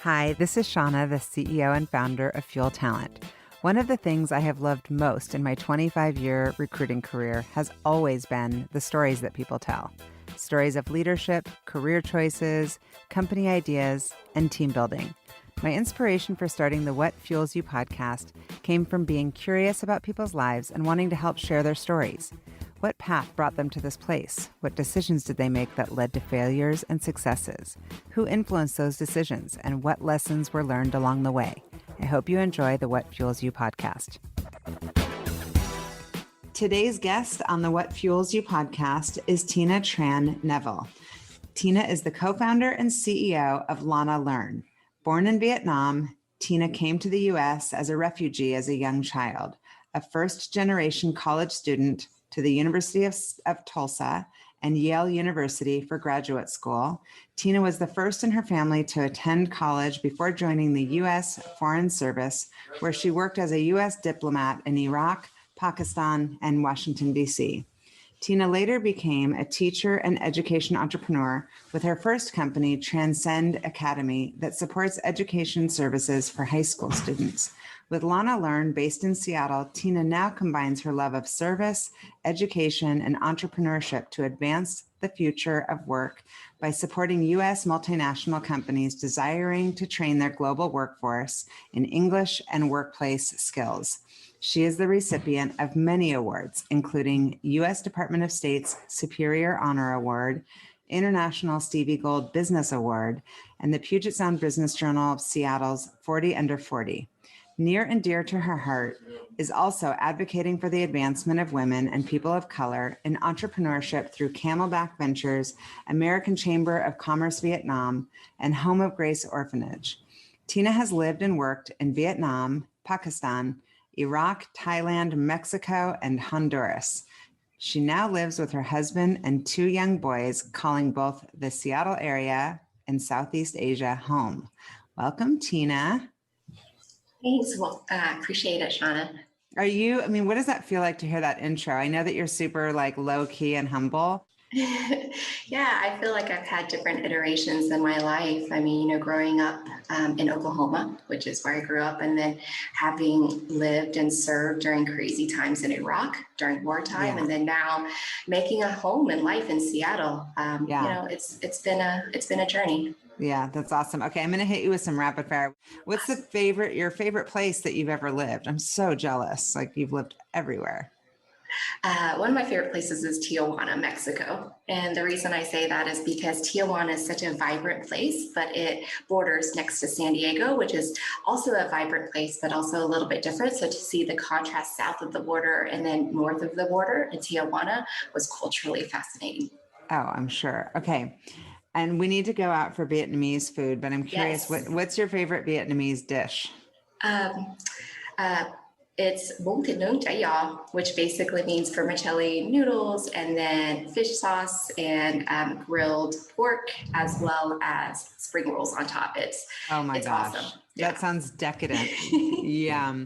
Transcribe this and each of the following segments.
Hi, this is Shauna, the CEO and founder of Fuel Talent. One of the things I have loved most in my 25-year recruiting career has always been the stories that people tell. Stories of leadership, career choices, company ideas, and team building. My inspiration for starting the What Fuels You podcast came from being curious about people's lives and wanting to help share their stories. What path brought them to this place? What decisions did they make that led to failures and successes? Who influenced those decisions, and what lessons were learned along the way? I hope you enjoy the What Fuels You podcast. Today's guest on the What Fuels You podcast is Tran Neville. Tina is the co-founder and CEO of Lana Learn. Born in Vietnam, Tina came to the U.S. as a refugee as a young child, a first-generation college student to the University of Tulsa and Yale University for graduate school. Tina was the first in her family to attend college before joining the U.S. Foreign Service, where she worked as a U.S. diplomat in Iraq, Pakistan, and Washington, D.C. Tina later became a teacher and education entrepreneur with her first company, Transcend Academy, that supports education services for high school students. With Lana Learn, based in Seattle, Tina now combines her love of service, education, and entrepreneurship to advance the future of work by supporting U.S. multinational companies desiring to train their global workforce in English and workplace skills. She is the recipient of many awards, including U.S. Department of State's Superior Honor Award, International Stevie Gold Business Award, and the Puget Sound Business Journal of Seattle's 40 Under 40. Near and dear to her heart is also advocating for the advancement of women and people of color in entrepreneurship through Camelback Ventures, American Chamber of Commerce Vietnam, and Home of Grace Orphanage. Tina has lived and worked in Vietnam, Pakistan, Iraq, Thailand, Mexico, and Honduras. She now lives with her husband and two young boys, calling both the Seattle area and Southeast Asia home. Welcome, Tina. Thanks. Well, appreciate it, Shauna. What does that feel like to hear that intro? I know that you're super low key and humble. Yeah, I feel like I've had different iterations in my life. Growing up in Oklahoma, which is where I grew up, and then having lived and served during crazy times in Iraq during wartime, and then now making a home and life in Seattle. It's been a journey. Yeah, that's awesome. Okay, I'm going to hit you with some rapid fire. What's your favorite place that you've ever lived? I'm so jealous. You've lived everywhere. One of my favorite places is Tijuana, Mexico. And the reason I say that is because Tijuana is such a vibrant place, but it borders next to San Diego, which is also a vibrant place, but also a little bit different. So to see the contrast south of the border and then north of the border in Tijuana was culturally fascinating. Oh, I'm sure. Okay. And we need to go out for Vietnamese food, but I'm curious, what's your favorite Vietnamese dish? It's bún thịt nướng chả giò, which basically means vermicelli noodles and then fish sauce and grilled pork, as well as spring rolls on top. It's gosh, awesome. That sounds decadent. Yeah.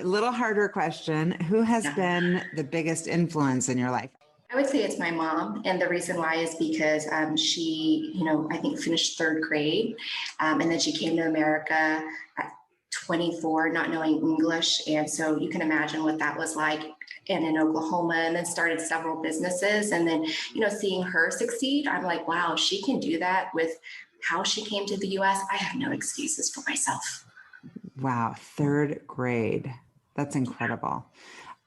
Little harder question. Who has been the biggest influence in your life? I would say it's my mom. And the reason why is because she, I think finished third grade. And then she came to America at 24, not knowing English. And so you can imagine what that was like in Oklahoma, and then started several businesses. And then, seeing her succeed, I'm like, wow, she can do that with how she came to the US. I have no excuses for myself. Wow. Third grade. That's incredible.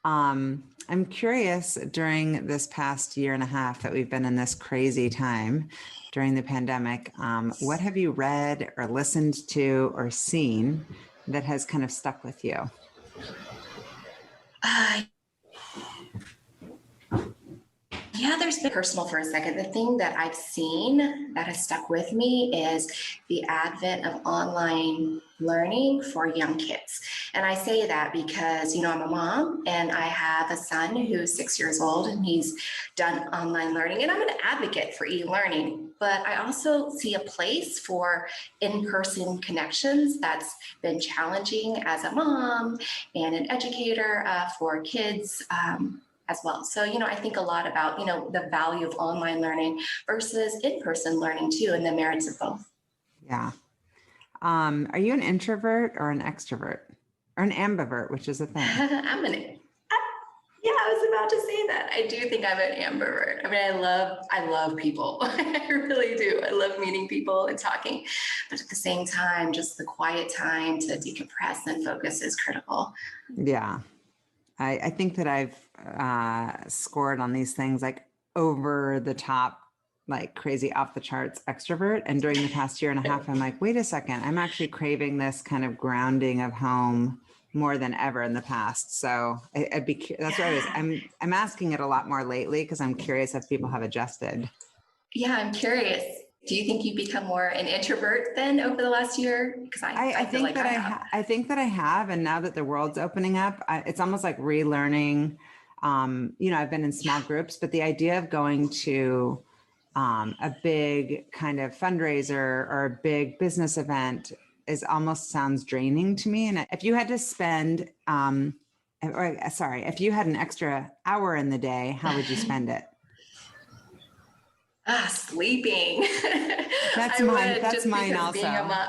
I'm curious, during this past year and a half that we've been in this crazy time during the pandemic, what have you read or listened to or seen that has kind of stuck with you? There's been personal for a second. The thing that I've seen that has stuck with me is the advent of online learning for young kids. And I say that because, I'm a mom and I have a son who's 6 years old and he's done online learning, and I'm an advocate for e-learning. But I also see a place for in-person connections that's been challenging as a mom and an educator for kids as well. So, I think a lot about, the value of online learning versus in-person learning too, and the merits of both. Yeah. Are you an introvert or an extrovert or an ambivert, which is a thing? Yeah, I was about to say that. I do think I'm an ambivert. I mean, I love people. I really do. I love meeting people and talking, but at the same time, just the quiet time to decompress and focus is critical. Yeah. I think that I've scored on these things like over the top, like crazy off the charts extrovert. And during the past year and a half, I'm like, wait a second, I'm actually craving this kind of grounding of home more than ever in the past. So that's what I'm asking it a lot more lately because I'm curious if people have adjusted. Yeah, I'm curious. Do you think you've become more an introvert then over the last year? Because I feel like I think that I have. And now that the world's opening up, it's almost like relearning. I've been in small groups, but the idea of going to a big kind of fundraiser or a big business event sounds draining to me. And if you had to spend, if you had an extra hour in the day, how would you spend it? Sleeping. That's mine also. Being a mom.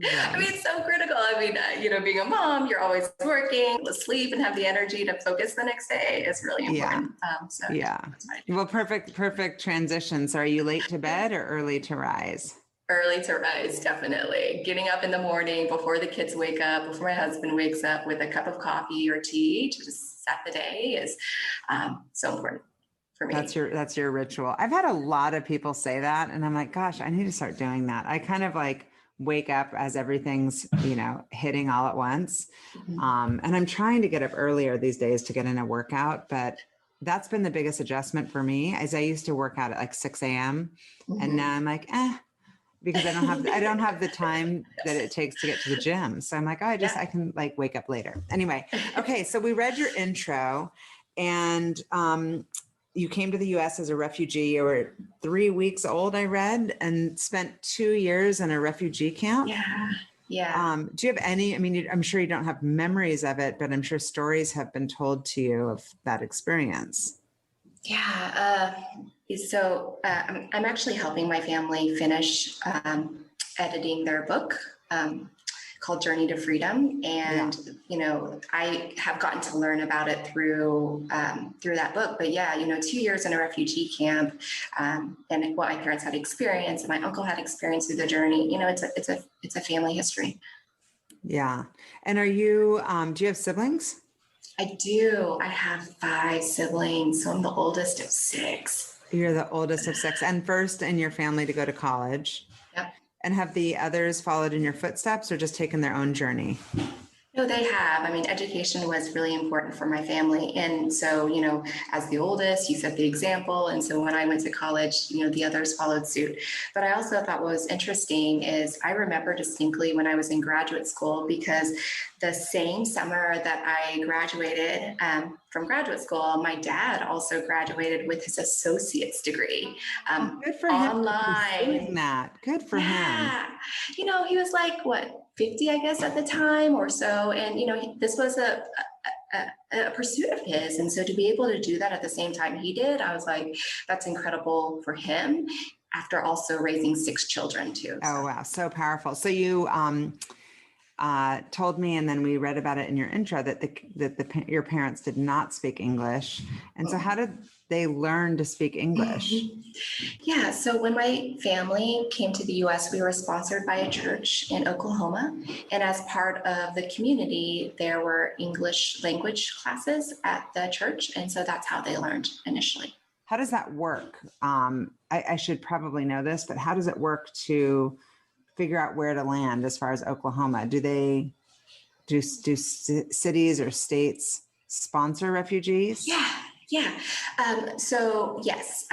Yeah. I mean, it's so critical. I mean, being a mom, you're always working, to sleep and have the energy to focus the next day is really important. Yeah. Well, perfect transition. So are you late to bed or early to rise? Early to rise, definitely. Getting up in the morning before the kids wake up, before my husband wakes up with a cup of coffee or tea to just set the day is so important for me. That's your ritual. I've had a lot of people say that, and I'm like, gosh, I need to start doing that. I kind of like wake up as everything's, hitting all at once. And I'm trying to get up earlier these days to get in a workout, but that's been the biggest adjustment for me as I used to work out at like 6 a.m. And now I'm like, because I don't have the time that it takes to get to the gym. So I'm like, I can like wake up later. Anyway. Okay. So we read your intro and, you came to the U.S. as a refugee. You were 3 weeks old, I read, and spent 2 years in a refugee camp. Yeah. Do you have any, I'm sure you don't have memories of it, but I'm sure stories have been told to you of that experience. Yeah. So I'm actually helping my family finish editing their book called Journey to Freedom. And, I have gotten to learn about it through that book. But 2 years in a refugee camp and what my parents had experienced and my uncle had experienced through the journey, it's a family history. Yeah. And are you, do you have siblings? I do. I have 5 siblings. So I'm the oldest of 6. You're the oldest of 6 and first in your family to go to college. Yep. And have the others followed in your footsteps or just taken their own journey? No, they have. Education was really important for my family. And so, as the oldest, you set the example. And so when I went to college, the others followed suit. But I also thought what was interesting is I remember distinctly when I was in graduate school, because the same summer that I graduated from graduate school, my dad also graduated with his associate's degree. Good for online. him. Good for him. He was like, 50, I guess, at the time or so. And, this was a pursuit of his. And so to be able to do that at the same time he did, I was like, that's incredible for him after also raising 6 children too. Oh, wow. So powerful. So you told me, and then we read about it in your intro, that your parents did not speak English. And so how did they learn to speak English? Yeah. So when my family came to the U.S., we were sponsored by a church in Oklahoma. And as part of the community, there were English language classes at the church. And so that's how they learned initially. How does that work? I should probably know this, but how does it work to figure out where to land as far as Oklahoma? Do cities or states sponsor refugees? Yeah. So yes,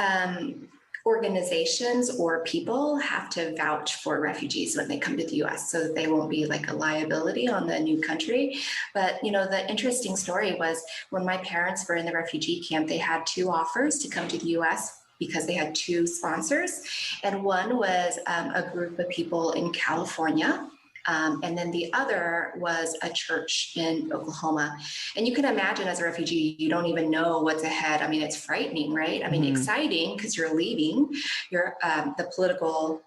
organizations or people have to vouch for refugees when they come to the U.S. so that they won't be like a liability on the new country. But, the interesting story was when my parents were in the refugee camp, they had 2 offers to come to the U.S. because they had 2 sponsors. And one was a group of people in California And then the other was a church in Oklahoma. And you can imagine as a refugee, you don't even know what's ahead. I mean, it's frightening, right? I mean, exciting because you're leaving the political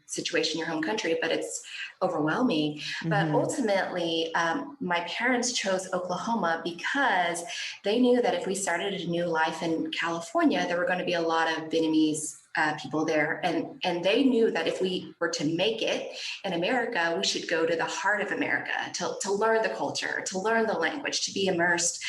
situation in your home country, but it's overwhelming. But ultimately, my parents chose Oklahoma because they knew that if we started a new life in California, there were going to be a lot of Vietnamese people there. And they knew that if we were to make it in America, we should go to the heart of America to learn the culture, to learn the language, to be immersed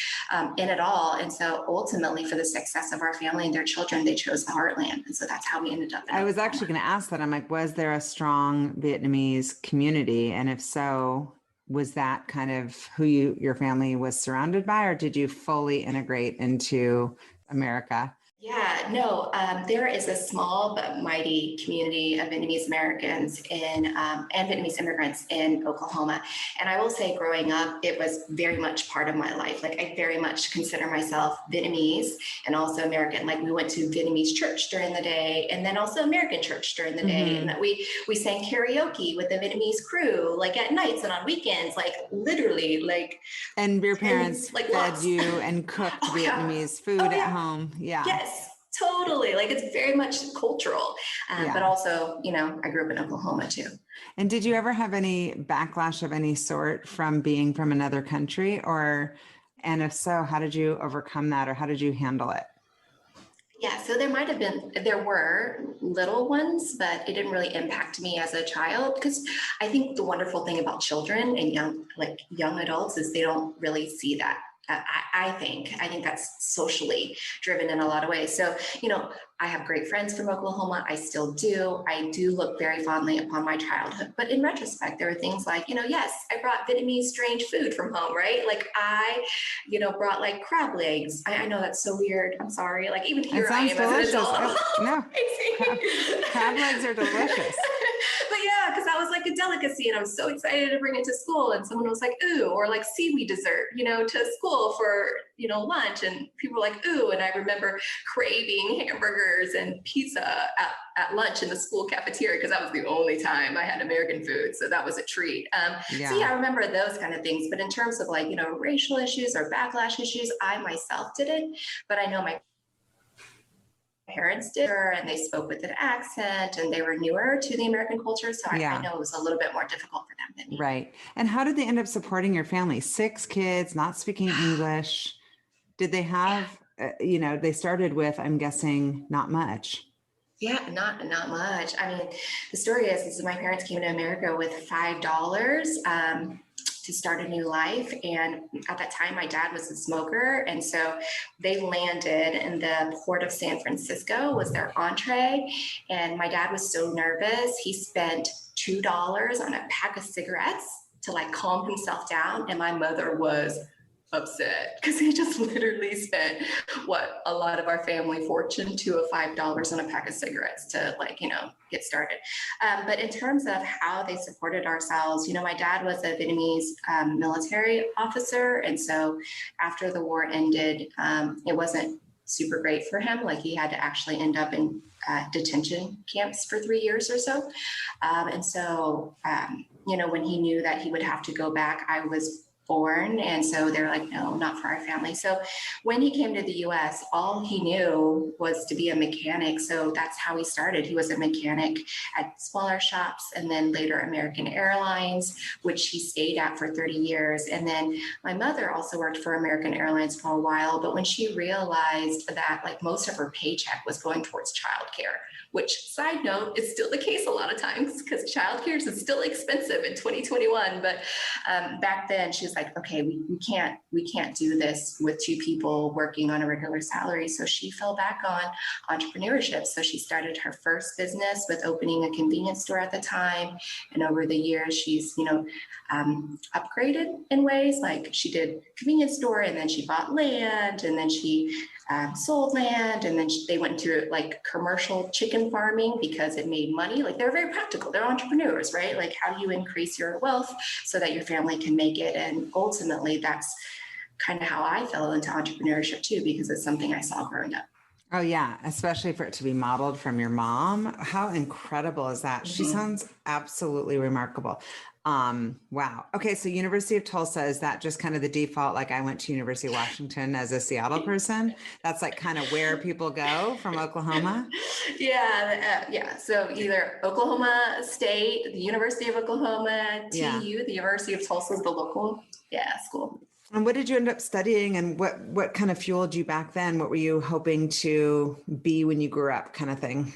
in it all. And so ultimately for the success of our family and their children, they chose the heartland. And so that's how we ended up in I was Oklahoma. actually going to ask that. I'm like, was there a strong Vietnamese community? And if so, was that kind of who your family was surrounded by, or did you fully integrate into America? Yeah, no, there is a small but mighty community of Vietnamese Americans and Vietnamese immigrants in Oklahoma. And I will say growing up, it was very much part of my life. Like I very much consider myself Vietnamese and also American. Like we went to Vietnamese church during the day and then also American church during the day. And that we sang karaoke with the Vietnamese crew, like at nights and on weekends, like literally like. And your parents like fed lots. you and cooked Vietnamese food at home. Yeah. Yes. Totally. Like it's very much cultural, but also, I grew up in Oklahoma too. And did you ever have any backlash of any sort from being from another country and if so, how did you overcome that or how did you handle it? Yeah, so there were little ones, but it didn't really impact me as a child because I think the wonderful thing about children and young adults is they don't really see that. I think that's socially driven in a lot of ways. So, I have great friends from Oklahoma. I still do. I do look very fondly upon my childhood. But in retrospect, there are things like, yes, I brought Vietnamese strange food from home, right? Like I, brought like crab legs. I know that's so weird. I'm sorry. Like even here I am delicious. as an adult. No, crab legs are delicious. But yeah, because that was like a delicacy and I was so excited to bring it to school. And someone was like, ooh, or like seaweed dessert, to school for, lunch. And people were like, ooh. And I remember craving hamburgers and pizza at lunch in the school cafeteria because that was the only time I had American food. So that was a treat. So I remember those kind of things. But in terms of like, racial issues or backlash issues, I myself didn't, but I know my parents did, and they spoke with an accent and they were newer to the American culture. So I know it was a little bit more difficult for them than me. Right. And how did they end up supporting your family? 6 kids, not speaking English. Did they have, they started with, I'm guessing, not much. Yeah, not much. I mean, the story is my parents came to America with $5 to start a new life. And at that time, my dad was a smoker. And so they landed in the port of San Francisco was their entree. And my dad was so nervous. He spent $2 on a pack of cigarettes to like calm himself down. And my mother was upset because he just literally spent a lot of our family fortune to a $5 on a pack of cigarettes to get started. But in terms of how they supported ourselves, my dad was a Vietnamese military officer. And so after the war ended, it wasn't super great for him. Like he had to actually end up in detention camps for 3 years or so. And so, when he knew that he would have to go back, I was born. And so they're like, no, not for our family. So when he came to the US, all he knew was to be a mechanic. So that's how he started. He was a mechanic at smaller shops and then later American Airlines, which he stayed at for 30 years. And then my mother also worked for American Airlines for a while. But when she realized that like most of her paycheck was going towards childcare, which side note is still the case a lot of times because childcare is still expensive in 2021. But back then she was like, okay, we can't do this with 2 people working on a regular salary. So she fell back on entrepreneurship. So she started her first business with opening a convenience store at the time. And over the years, she's, upgraded in ways like she did convenience store and then she bought land and then she sold land and then they went into like commercial chicken farming because it made money. Like they're very practical. They're entrepreneurs, right? Like how do you increase your wealth so that your family can make it? And ultimately that's kind of how I fell into entrepreneurship too, because it's something I saw growing up. Oh yeah. Especially for it to be modeled from your mom. How incredible is that? She sounds absolutely remarkable. Wow. Okay. So University of Tulsa, is that just kind of the default? Like I went to University of Washington as a Seattle person. That's like kind of where people go from Oklahoma. Yeah. So either Oklahoma State, the University of Oklahoma, Yeah. TU, the University of Tulsa is the local, school. And what did you end up studying, and what kind of fueled you back then? What were you hoping to be when you grew up, kind of thing?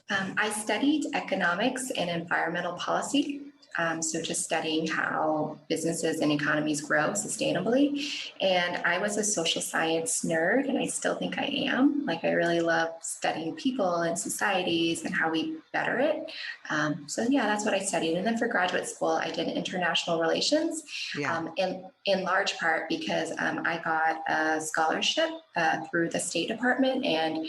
I studied economics and environmental policy. So just studying how businesses and economies grow sustainably. And I was a social science nerd, and I still think I am. Like I really love studying people and societies and how we better it. So yeah, that's what I studied. And then for graduate school, I did international relations. Yeah. In large part because I got a scholarship through the State Department, and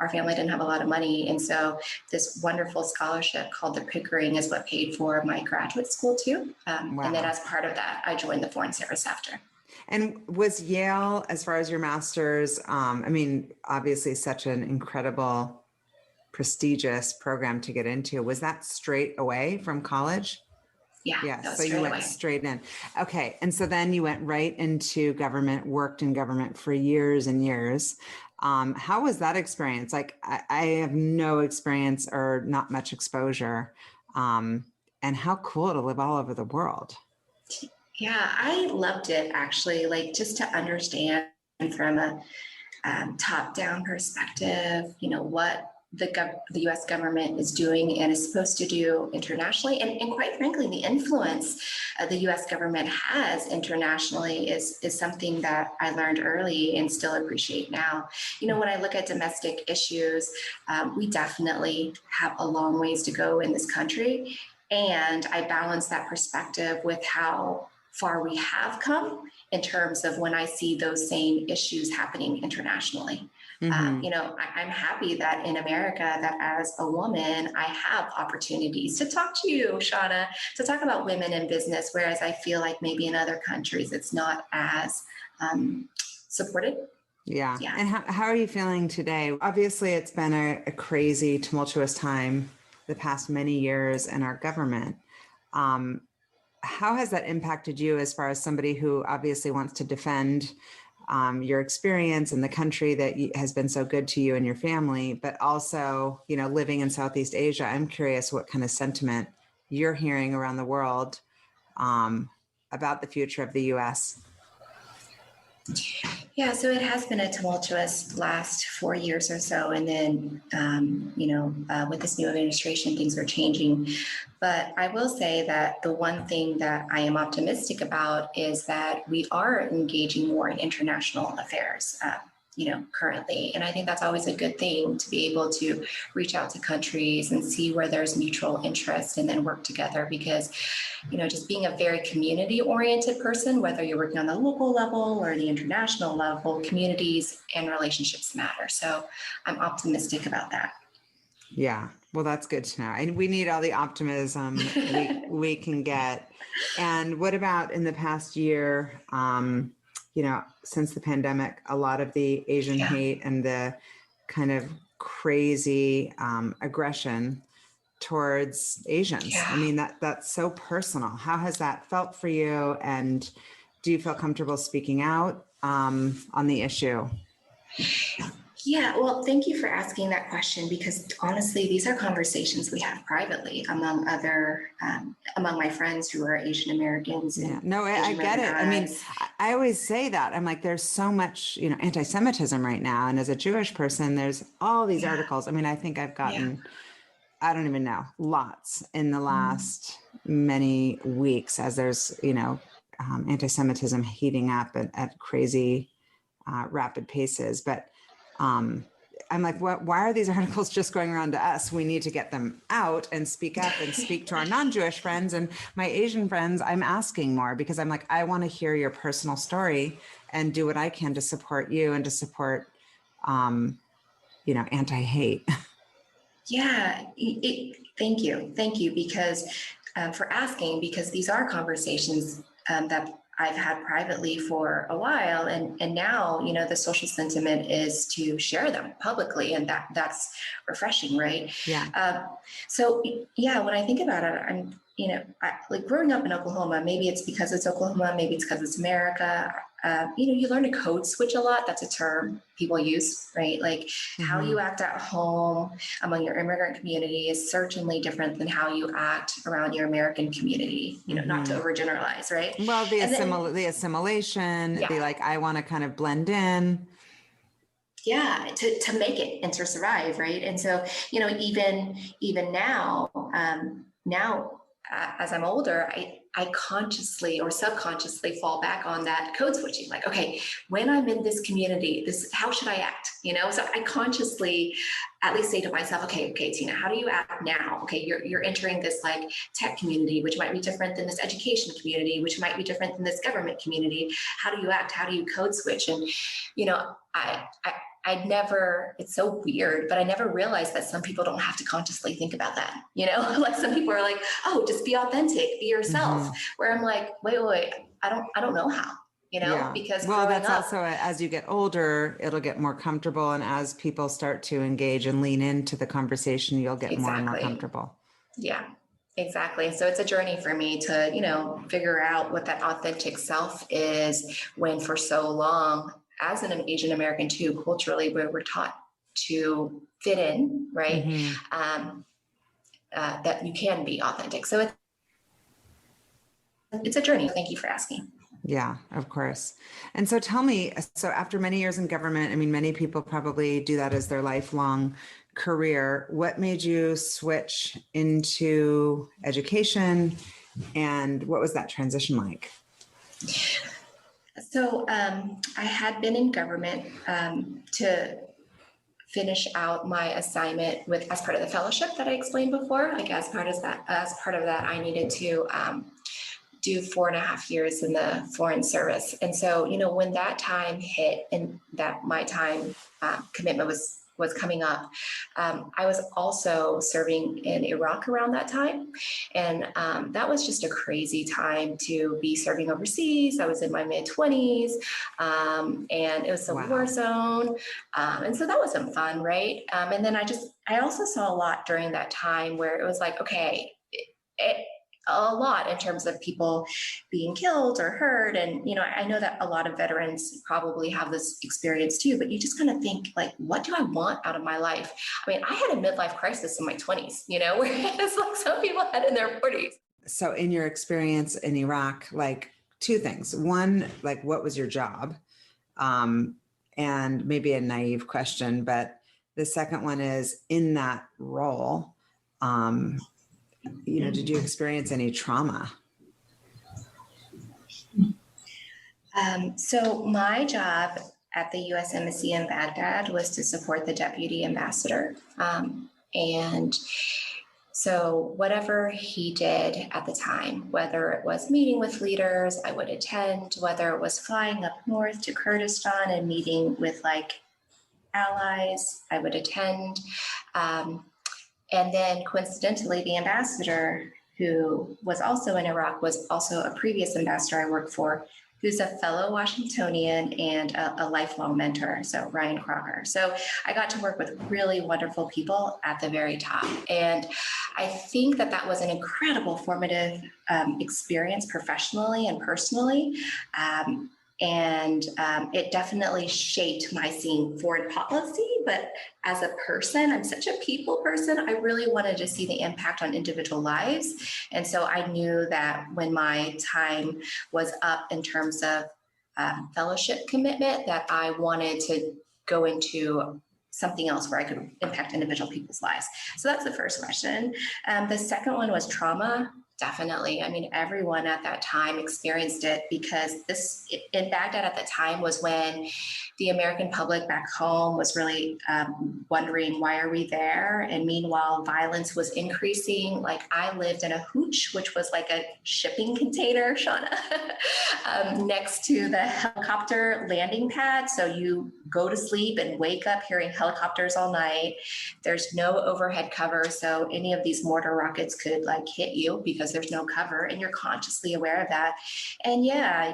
our family didn't have a lot of money. And so this wonderful scholarship called the Pickering is what paid for my graduate school too. Wow. And then as part of that, I joined the Foreign Service after. And was Yale, as far as your master's, obviously such an incredible, prestigious program to get into. Was that straight away from college? Yeah. So you went straight in. Okay. And so then you went right into government, worked in government for years and years. How was that experience? Like I have no experience or not much exposure. And how cool to live all over the world. Yeah, I loved it actually, like just to understand from a top-down perspective, what the U.S. government is doing and is supposed to do internationally. And quite frankly, the influence the U.S. government has internationally is something that I learned early and still appreciate now. When I look at domestic issues, we definitely have a long ways to go in this country. And I balance that perspective with how far we have come in terms of when I see those same issues happening internationally. Mm-hmm. I'm happy that in America, that as a woman, I have opportunities to talk to you, Shauna, to talk about women in business, whereas I feel like maybe in other countries, it's not as supported. Yeah. And how are you feeling today? Obviously, it's been a crazy, tumultuous time the past many years in our government. How has that impacted you as far as somebody who obviously wants to defend your experience in the country that has been so good to you and your family, but also, living in Southeast Asia? I'm curious what kind of sentiment you're hearing around the world about the future of the U.S. Yeah, so it has been a tumultuous last 4 years or so. And then, with this new administration, things are changing. But I will say that the one thing that I am optimistic about is that we are engaging more in international affairs, currently. And I think that's always a good thing to be able to reach out to countries and see where there's mutual interest and then work together because, just being a very community oriented person, whether you're working on the local level or the international level, communities and relationships matter. So I'm optimistic about that. Yeah. Well, that's good to know. And we need all the optimism we can get. And what about in the past year, since the pandemic, a lot of the Asian hate and the kind of crazy aggression towards Asians. Yeah. I mean, that's so personal. How has that felt for you? And do you feel comfortable speaking out on the issue? Yeah, well, thank you for asking that question because honestly, these are conversations we have privately among my friends who are Asian Americans. Yeah, no, I get it. I mean, I always say that. I'm like, there's so much, anti-Semitism right now. And as a Jewish person, there's all these articles. I mean, I think I've gotten, I don't even know, lots in the last many weeks as there's, anti-Semitism heating up at crazy, rapid paces. But I'm like, why are these articles just going around to us? We need to get them out and speak up and speak to our non-Jewish friends and my Asian friends. I'm asking more because I'm like, I want to hear your personal story and do what I can to support you and to support, anti-hate. Yeah, thank you because for asking, because these are conversations that I've had privately for a while. And now, the social sentiment is to share them publicly. And that's refreshing, right? Yeah. So yeah, when I think about it, like growing up in Oklahoma, maybe it's because it's Oklahoma, maybe it's because it's America. You learn to code switch a lot. That's a term people use, right? Like how you act at home among your immigrant community is certainly different than how you act around your American community, not to overgeneralize, right? Well, the assimilation, Yeah. the like, I want to kind of blend in. Yeah, to make it and to survive, right? And so, even now, as I'm older, I consciously or subconsciously fall back on that code switching. Like, okay, when I'm in this community, how should I act? So I consciously at least say to myself, okay, Tina, how do you act now? Okay, you're entering this like tech community, which might be different than this education community, which might be different than this government community. How do you act? How do you code switch? And I never, it's so weird, but I never realized that some people don't have to consciously think about that. Like some people are like, oh, just be authentic, be yourself. Where I'm like, wait, I don't know how, because that's also as you get older, it'll get more comfortable. And as people start to engage and lean into the conversation, you'll get more and more comfortable. Yeah, exactly. So it's a journey for me to, figure out what that authentic self is when for so long, as an Asian American too, culturally, we're taught to fit in, right? That you can be authentic. So it's a journey. Thank you for asking. Yeah, of course. And so tell me, so after many years in government, I mean, many people probably do that as their lifelong career. What made you switch into education, and what was that transition like? So I had been in government to finish out my assignment as part of the fellowship that I explained before. Like as part of that, I needed to do 4.5 years in the Foreign Service. And so, when that time hit and that my time commitment was coming up, I was also serving in Iraq around that time. And that was just a crazy time to be serving overseas. I was in my mid-20s and it was a war zone. And so that wasn't fun, right? And then I also saw a lot during that time where it was like, okay, a lot in terms of people being killed or hurt. And, I know that a lot of veterans probably have this experience too, but you just kind of think like, what do I want out of my life? I mean, I had a midlife crisis in my 20s, whereas like some people had in their 40s. So in your experience in Iraq, like two things. One, like what was your job? And maybe a naive question, but the second one is in that role, did you experience any trauma? So my job at the U.S. Embassy in Baghdad was to support the deputy ambassador. And so whatever he did at the time, whether it was meeting with leaders, I would attend, whether it was flying up north to Kurdistan and meeting with like allies, I would attend. And then coincidentally, the ambassador who was also in Iraq was also a previous ambassador I worked for, who's a fellow Washingtonian and a lifelong mentor, so Ryan Crocker. So I got to work with really wonderful people at the very top. And I think that was an incredible formative experience professionally and personally. And it definitely shaped my seeing foreign policy. But as a person, I'm such a people person. I really wanted to see the impact on individual lives. And so I knew that when my time was up in terms of fellowship commitment, that I wanted to go into something else where I could impact individual people's lives. So that's the first question. The second one was trauma. Definitely. I mean, everyone at that time experienced it because in Baghdad at the time was when the American public back home was really wondering, why are we there? And meanwhile, violence was increasing. Like I lived in a hooch, which was like a shipping container, Shauna, next to the helicopter landing pad. So you go to sleep and wake up hearing helicopters all night. There's no overhead cover. So any of these mortar rockets could like hit you because because there's no cover, and you're consciously aware of that. And yeah,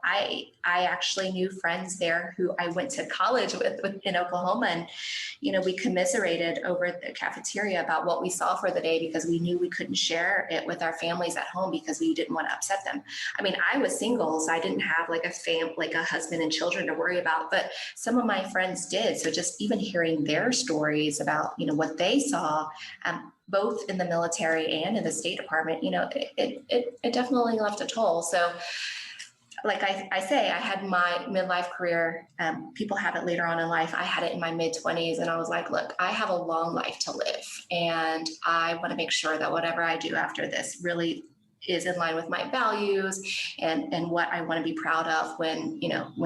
I actually knew friends there who I went to college with in Oklahoma, and we commiserated over the cafeteria about what we saw for the day, because we knew we couldn't share it with our families at home because we didn't want to upset them. I mean, I was single, so I didn't have like a husband and children to worry about, but some of my friends did. So just even hearing their stories about what they saw, both in the military and in the State Department, it definitely left a toll. So like I say, I had my midlife career. People have it later on in life. I had it in my mid-20s, and I was like, look, I have a long life to live, and I want to make sure that whatever I do after this really is in line with my values and what I want to be proud of when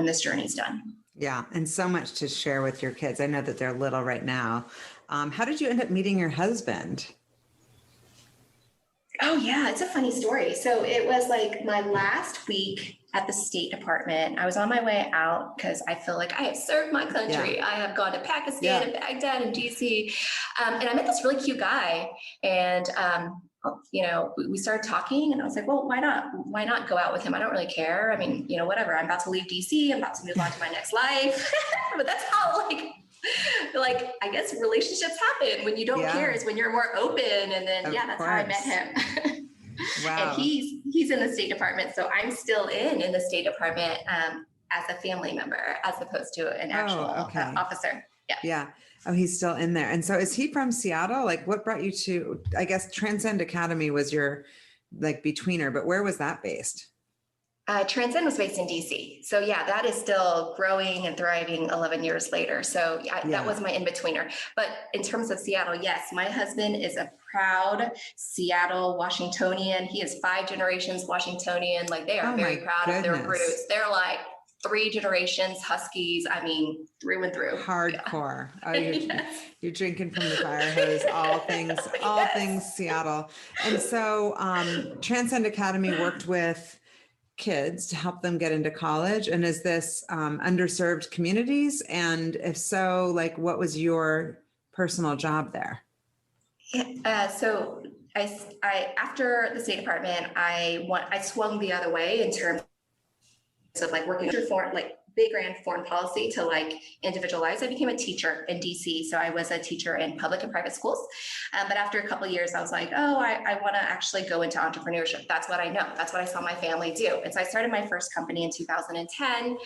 this journey's done. Yeah. And so much to share with your kids. I know that they're little right now. How did you end up meeting your husband? Oh yeah, it's a funny story. So it was like my last week at the State Department. I was on my way out because I feel like I have served my country. Yeah. I have gone to Pakistan and Baghdad and DC. And I met this really cute guy, and we started talking, and I was like, well, why not go out with him? I don't really care. I mean, whatever. I'm about to leave DC. I'm about to move on to my next life. But that's how like I guess relationships happen. When you don't care is when you're more open. And then that's how I met him. Wow. And he's in the State Department, so I'm still in the State Department as a family member, as opposed to an actual officer. Yeah. Yeah. Oh, he's still in there. And so is he from Seattle? Like, what brought you to, I guess, Transcend Academy was your betweener, but where was that based? Transcend was based in DC. So yeah, that is still growing and thriving 11 years later. So that was my in-betweener. But in terms of Seattle, yes, my husband is a proud Seattle Washingtonian. He is 5 generations Washingtonian. Like, they are very proud of their roots. They're like 3 generations Huskies. I mean, through and through. Hardcore. Yeah. Oh, you're drinking from the fire hose, all things Seattle. And so Transcend Academy worked with kids to help them get into college. And is this underserved communities? And if so, what was your personal job there? So I after the State Department, I swung the other way in terms of working for big grand foreign policy to individualize. I became a teacher in DC. So I was a teacher in public and private schools. But after a couple of years, I was like, I want to actually go into entrepreneurship. That's what I know. That's what I saw my family do. And so I started my first company in 2010.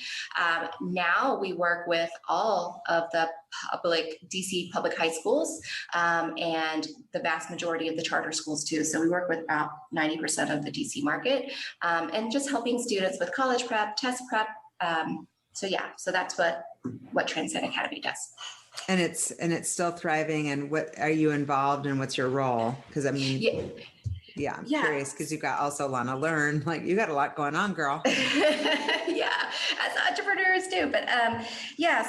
Now we work with all of the public DC public high schools and the vast majority of the charter schools too. So we work with about 90% of the DC market and just helping students with college prep, test prep. So that's what Transcend Academy does. And it's still thriving. And what are you involved in? What's your role? Because I mean, I'm curious because you've got also Lana Learn. You got a lot going on, girl. Yeah, as entrepreneurs do. But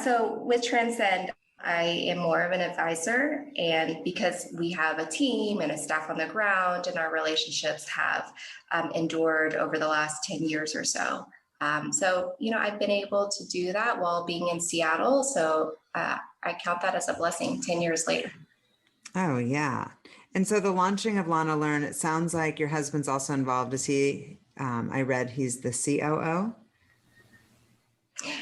so with Transcend, I am more of an advisor, and because we have a team and a staff on the ground, and our relationships have endured over the last 10 years or so. I've been able to do that while being in Seattle. So I count that as a blessing 10 years later. Oh, yeah. And so the launching of Lana Learn, it sounds like your husband's also involved. Is he, I read he's the COO?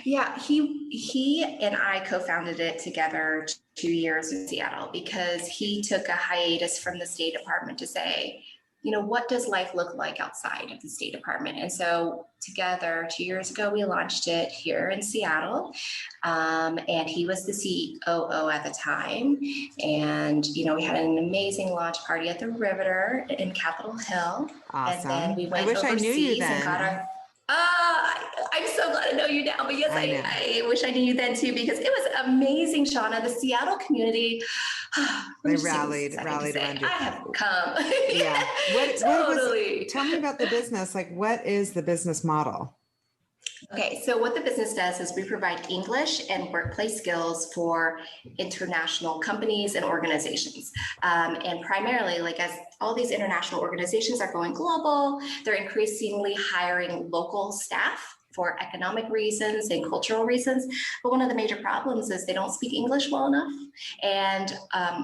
Yeah, he and I co-founded it together 2 years in Seattle because he took a hiatus from the State Department to say, what does life look like outside of the State Department? And so together 2 years ago, we launched it here in Seattle. And he was the COO at the time. And, we had an amazing launch party at the Riveter in Capitol Hill. Awesome. And then we went overseas I knew you then. And got our... I'm so glad to know you now, but yes, I wish I knew you then too, because it was amazing, Shauna. The Seattle community, they rallied around you. I have come. Yeah. Totally. Tell me about the business. What is the business model? Okay, so what the business does is we provide English and workplace skills for international companies and organizations. And primarily, as all these international organizations are going global, they're increasingly hiring local staff for economic reasons and cultural reasons. But one of the major problems is they don't speak English well enough and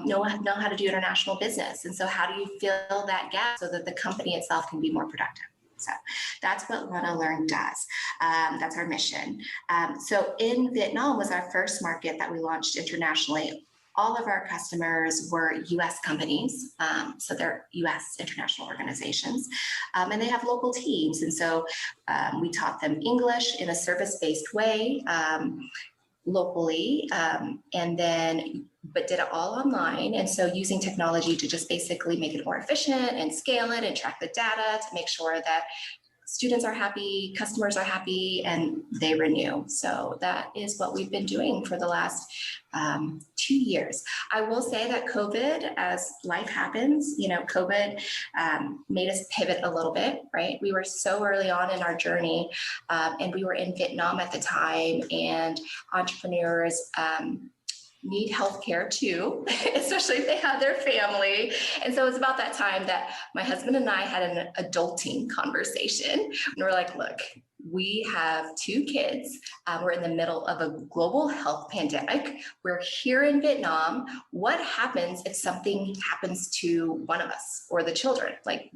know how to do international business. And so how do you fill that gap so that the company itself can be more productive? So that's what Lana Learn does. That's our mission. So in Vietnam was our first market that we launched internationally. All of our customers were U.S. companies, so they're U.S. international organizations, and they have local teams. And so we taught them English in a service-based way locally, but did it all online. And so using technology to just basically make it more efficient and scale it and track the data to make sure that students are happy, customers are happy, and they renew. So that is what we've been doing for the last 2 years. I will say that COVID, as life happens, COVID made us pivot a little bit, right? We were so early on in our journey, and we were in Vietnam at the time, and entrepreneurs need healthcare too, especially if they have their family. And so it was about that time that my husband and I had an adulting conversation. And we're like, look, we have 2 kids. We're in the middle of a global health pandemic. We're here in Vietnam. What happens if something happens to one of us or the children? Like,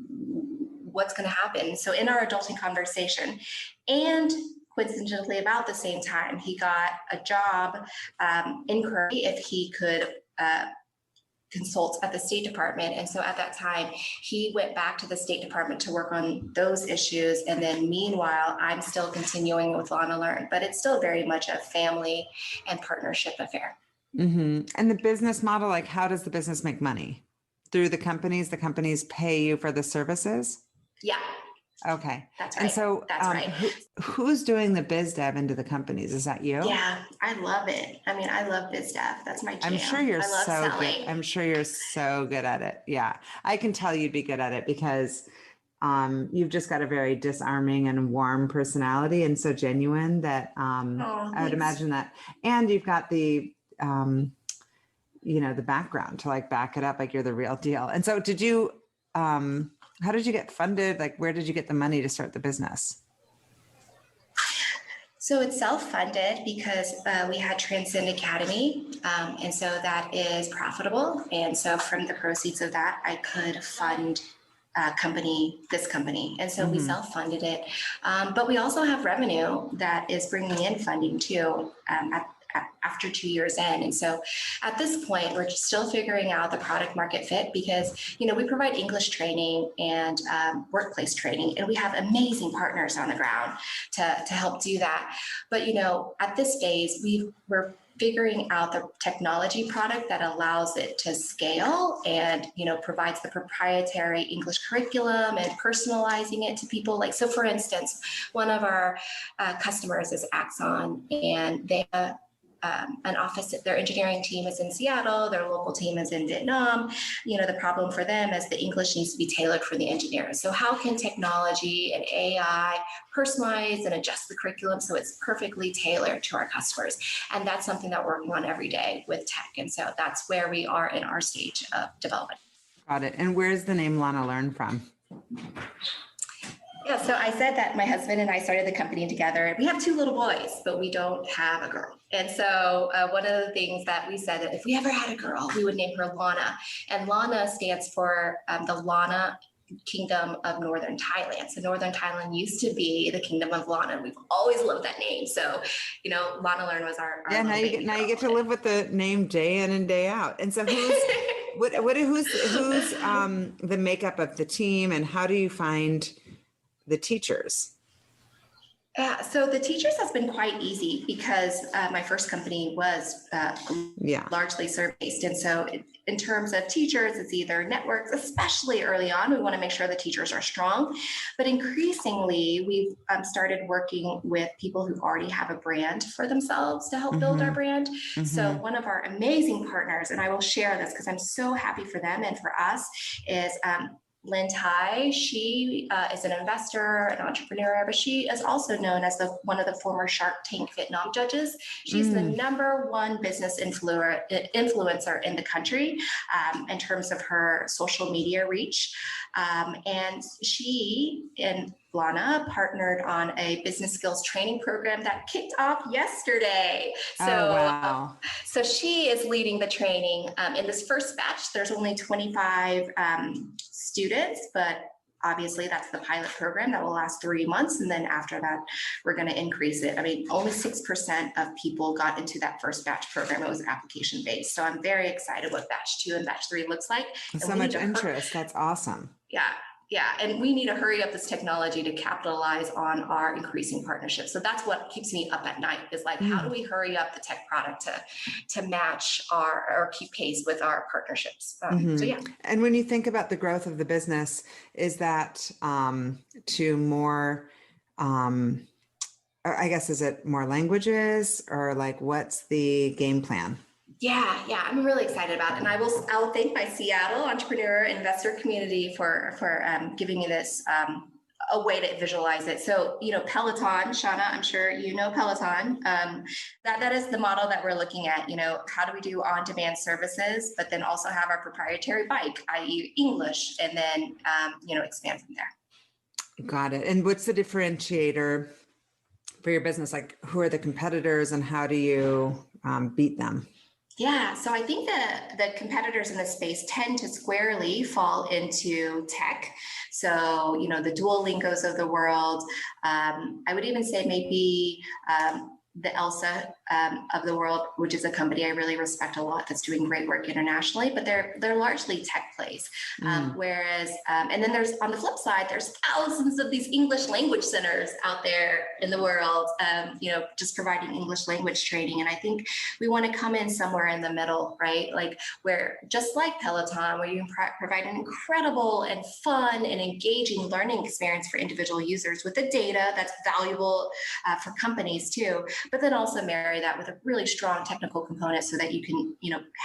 what's going to happen? So in our adulting conversation, and coincidentally about the same time, he got a job inquiry if he could consult at the State Department. And so at that time, he went back to the State Department to work on those issues. And then meanwhile, I'm still continuing with Lana Learn, but it's still very much a family and partnership affair. Mm-hmm. And the business model, like how does the business make money? Through the companies pay you for the services? Yeah. Okay. That's right. And so that's right. Who's doing the biz dev into the companies? Is that you? Yeah, I love it. I mean, I love biz dev. That's my jam. I'm sure you're I love so selling. good. I'm sure you're so good at it. Yeah. I can tell you'd be good at it because you've just got a very disarming and warm personality and so genuine that I would imagine that. And you've got the the background to like back it up, like you're the real deal. And so did you how did you get funded? Like, where did you get the money to start the business? So it's self-funded because we had Transcend Academy. And so that is profitable. And so from the proceeds of that, I could fund this company. And so we self-funded it. But we also have revenue that is bringing in funding too after 2 years in. And so at this point, we're just still figuring out the product market fit because, we provide English training and workplace training, and we have amazing partners on the ground to help do that. But, at this phase, we're figuring out the technology product that allows it to scale and, provides the proprietary English curriculum and personalizing it to people. Like, so for instance, one of our customers is Axon, and they have an office, their engineering team is in Seattle, their local team is in Vietnam. The problem for them is the English needs to be tailored for the engineers. So how can technology and AI personalize and adjust the curriculum so it's perfectly tailored to our customers? And that's something that we're working on every day with tech. And so that's where we are in our stage of development. Got it. And where's the name Lana Learn from? Yeah, so I said that my husband and I started the company together. We have 2 little boys, but we don't have a girl. And so one of the things that we said that if we ever had a girl, we would name her Lana. And Lana stands for the Lana Kingdom of Northern Thailand. So Northern Thailand used to be the Kingdom of Lana. We've always loved that name. So, Lana Learn was our now you get to live with the name day in and day out. And so who's the makeup of the team, and how do you find the teachers? Yeah, so the teachers has been quite easy because my first company was largely service-based. And so in terms of teachers, it's either networks, especially early on, we want to make sure the teachers are strong. But increasingly, we've started working with people who already have a brand for themselves to help build our brand. So one of our amazing partners, and I will share this because I'm so happy for them and for us, is Lynn Tai. She is an investor, an entrepreneur, but she is also known as one of the former Shark Tank Vietnam judges. She's the #1 business influencer in the country in terms of her social media reach. And she, in Lana partnered on a business skills training program that kicked off yesterday. Oh, wow. So she is leading the training. In this first batch, there's only 25 students, but obviously that's the pilot program that will last 3 months. And then after that, we're going to increase it. I mean, only 6% of people got into that first batch program. It was application based. So I'm very excited what batch 2 and batch 3 looks like. And so much interest. That's awesome. Yeah. Yeah. And we need to hurry up this technology to capitalize on our increasing partnerships. So that's what keeps me up at night is like, how do we hurry up the tech product to match or keep pace with our partnerships? So, yeah. And when you think about the growth of the business, is that to more, I guess, is it more languages or like, what's the game plan? Yeah, I'm really excited about it. And I'll thank my Seattle entrepreneur investor community for giving me this a way to visualize it. So, Peloton, Shauna, I'm sure you know Peloton. That is the model that we're looking at. How do we do on-demand services, but then also have our proprietary bike, i.e. English, and then, expand from there. Got it. And what's the differentiator for your business? Like, who are the competitors and how do you beat them? Yeah, so I think the competitors in this space tend to squarely fall into tech. So, the Duolingos of the world. I would even say maybe the Elsa of the world, which is a company I really respect a lot that's doing great work internationally, but they're largely tech plays. Whereas, and then there's on the flip side, there's thousands of these English language centers out there in the world, just providing English language training. And I think we want to come in somewhere in the middle, right? Like where, just like Peloton, where you can provide an incredible and fun and engaging learning experience for individual users with the data that's valuable for companies too. But then also marry that with a really strong technical component so that you can,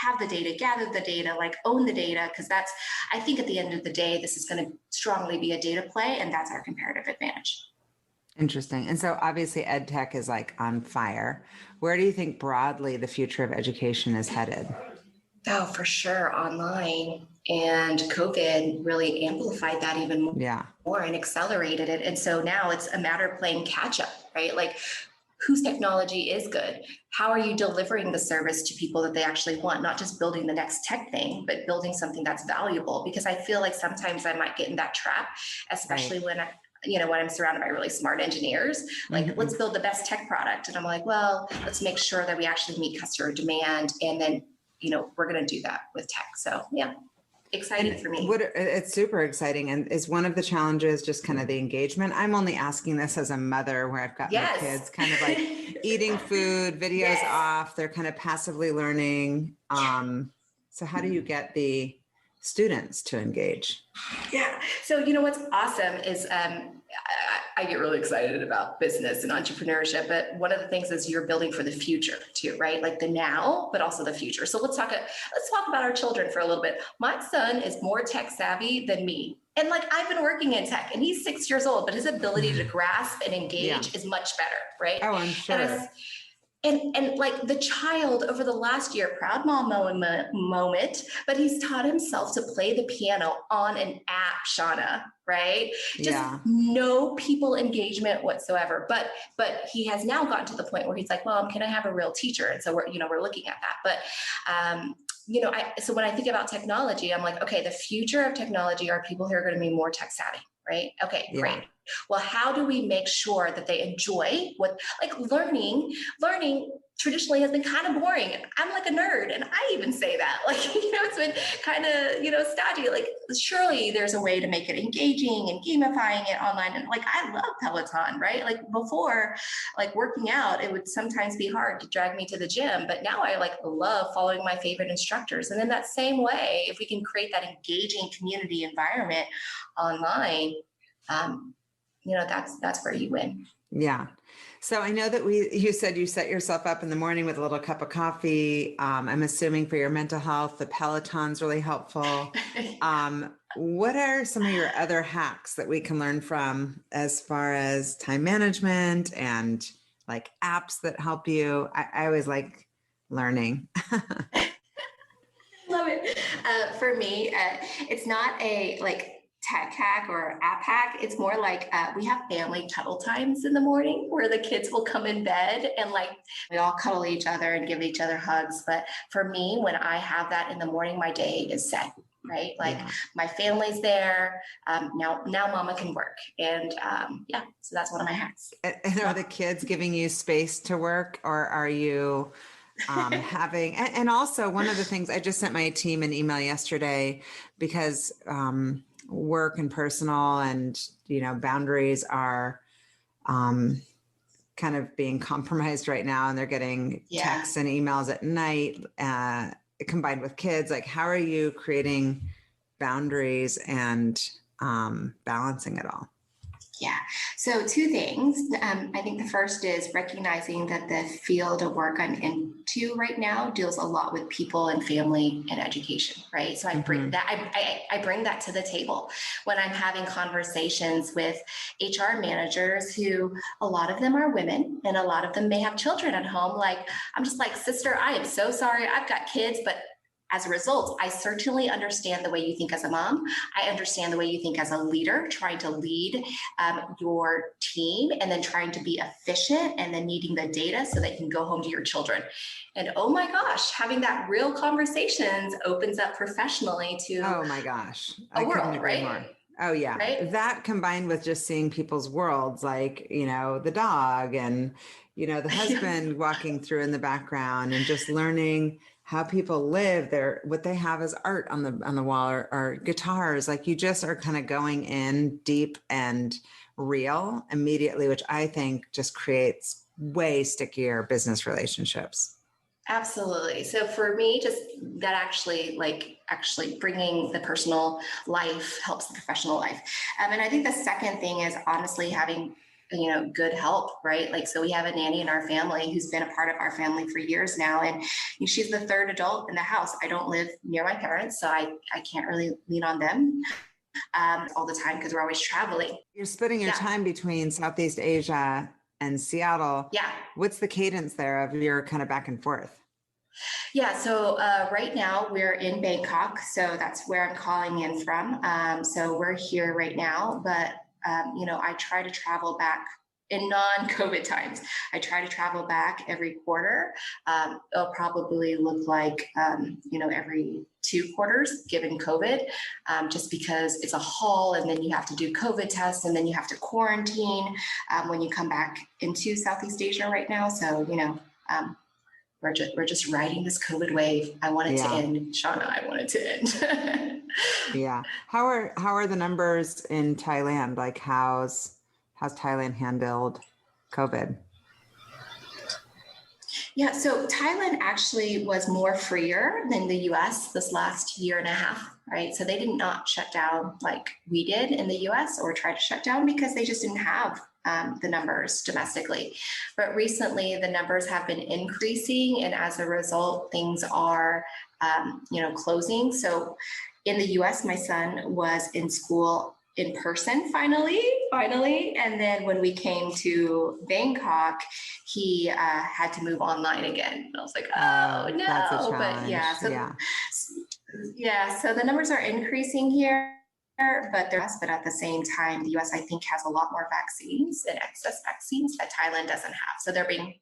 have the data, gather the data, like own the data, because that's, I think at the end of the day, this is going to strongly be a data play, and that's our comparative advantage. Interesting. And so obviously ed tech is like on fire. Where do you think broadly the future of education is headed? Oh, for sure. Online. And COVID really amplified that even more and accelerated it. And so now it's a matter of playing catch up, right? Like, whose technology is good? How are you delivering the service to people that they actually want? Not just building the next tech thing, but building something that's valuable. Because I feel like sometimes I might get in that trap, especially when I'm surrounded by really smart engineers, like, let's build the best tech product. And I'm like, well, let's make sure that we actually meet customer demand. And then, we're going to do that with tech. So yeah. Exciting for me. It's super exciting. And is one of the challenges just kind of the engagement? I'm only asking this as a mother where I've got my kids kind of like eating food, videos off, they're kind of passively learning. So how do you get the students to engage? Yeah. So, what's awesome is I get really excited about business and entrepreneurship, but one of the things is you're building for the future too, right? Like the now, but also the future. So let's talk about our children for a little bit. My son is more tech savvy than me. And like, I've been working in tech and he's 6 years old, but his ability to grasp and engage is much better, right? Oh, I'm sure. And like the child over the last year, proud mom moment, but he's taught himself to play the piano on an app, Shauna, right? Just no people engagement whatsoever. But he has now gotten to the point where he's like, well, can I have a real teacher? And so we're looking at that. But, so when I think about technology, I'm like, okay, the future of technology are people who are going to be more tech savvy, right? Okay, great. Well, how do we make sure that they enjoy what, like learning traditionally has been kind of boring. I'm like a nerd and I even say that, like, it's been kind of, stodgy. Like, surely there's a way to make it engaging and gamifying it online. And like, I love Peloton, right? Like before, like working out, it would sometimes be hard to drag me to the gym, but now I like love following my favorite instructors. And in that same way, if we can create that engaging community environment online, that's where you win. Yeah. So I know that you said you set yourself up in the morning with a little cup of coffee. I'm assuming for your mental health, the Peloton's really helpful. What are some of your other hacks that we can learn from as far as time management and like apps that help you? I always like learning. Love it. For me, it's not a like tech hack or app hack. It's more like we have family cuddle times in the morning where the kids will come in bed and like we all cuddle each other and give each other hugs. But for me, when I have that in the morning, my day is set. Right? Like my family's there. Now mama can work. And so that's one of my hacks. And are the kids giving you space to work, or are you having, and also one of the things, I just sent my team an email yesterday because work and personal and, boundaries are kind of being compromised right now, and they're getting texts and emails at night, combined with kids. Like, how are you creating boundaries and balancing it all? Yeah. So two things. I think the first is recognizing that the field of work I'm into right now deals a lot with people and family and education, right? So I bring that, I bring that to the table when I'm having conversations with HR managers who a lot of them are women and a lot of them may have children at home. Like, I'm just like, sister, I am so sorry. I've got kids, but as a result, I certainly understand the way you think as a mom. I understand the way you think as a leader, trying to lead your team and then trying to be efficient and then needing the data so that you can go home to your children. And oh my gosh, having that real conversations opens up professionally to oh my gosh, a world, right? More. Oh yeah. Right? That combined with just seeing people's worlds, like, the dog and, the husband walking through in the background, and just learning how people live there, what they have as art on the wall or guitars. Like, you just are kind of going in deep and real immediately, which I think just creates way stickier business relationships. Absolutely. So for me, just that actually bringing the personal life helps the professional life. And I think the second thing is honestly having good help, right? Like, so we have a nanny in our family who's been a part of our family for years now. And she's the third adult in the house. I don't live near my parents, so I can't really lean on them all the time because we're always traveling. You're splitting your time between Southeast Asia and Seattle. Yeah. What's the cadence there of your kind of back and forth? Yeah. So right now we're in Bangkok. So that's where I'm calling in from. So we're here right now, but I try to travel back in non-COVID times. I try to travel back every quarter. It'll probably look like, every 2 quarters given COVID, just because it's a haul and then you have to do COVID tests and then you have to quarantine when you come back into Southeast Asia right now. So, we're just riding this COVID wave. I want it to end. Shauna, I want it to end. Yeah. How are the numbers in Thailand? Like, how's Thailand handled COVID? Yeah, so Thailand actually was more freer than the US this last year and a half, right? So they did not shut down like we did in the US or try to shut down because they just didn't have the numbers domestically. But recently the numbers have been increasing, and as a result, things are, closing. So in the US, my son was in school in person finally. And then when we came to Bangkok, he had to move online again. And I was like, oh no. That's a challenge. But so the numbers are increasing here. But at the same time, the US, I think, has a lot more vaccines and excess vaccines that Thailand doesn't have. So they're being,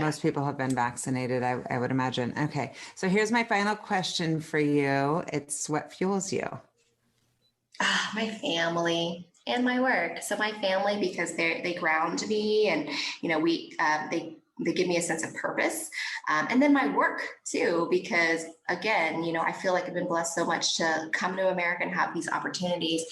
Most people have been vaccinated, I would imagine. Okay. So here's my final question for you. It's what fuels you? My family and my work. So my family, because they ground me, and they give me a sense of purpose. And then my work too, because again, I feel like I've been blessed so much to come to America and have these opportunities.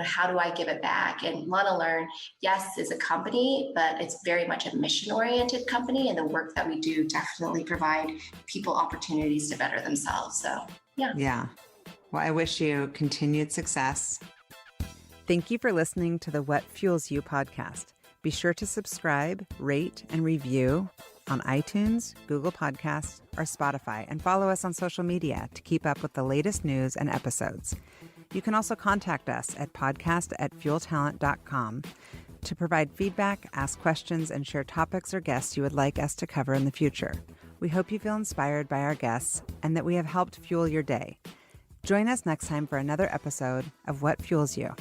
How do I give it back? And Lana Learn, yes, is a company, but it's very much a mission-oriented company. And the work that we do definitely provide people opportunities to better themselves. So, yeah. Yeah. Well, I wish you continued success. Thank you for listening to the What Fuels You podcast. Be sure to subscribe, rate, and review on iTunes, Google Podcasts, or Spotify, and follow us on social media to keep up with the latest news and episodes. You can also contact us at podcast@fueltalent.com to provide feedback, ask questions, and share topics or guests you would like us to cover in the future. We hope you feel inspired by our guests and that we have helped fuel your day. Join us next time for another episode of What Fuels You.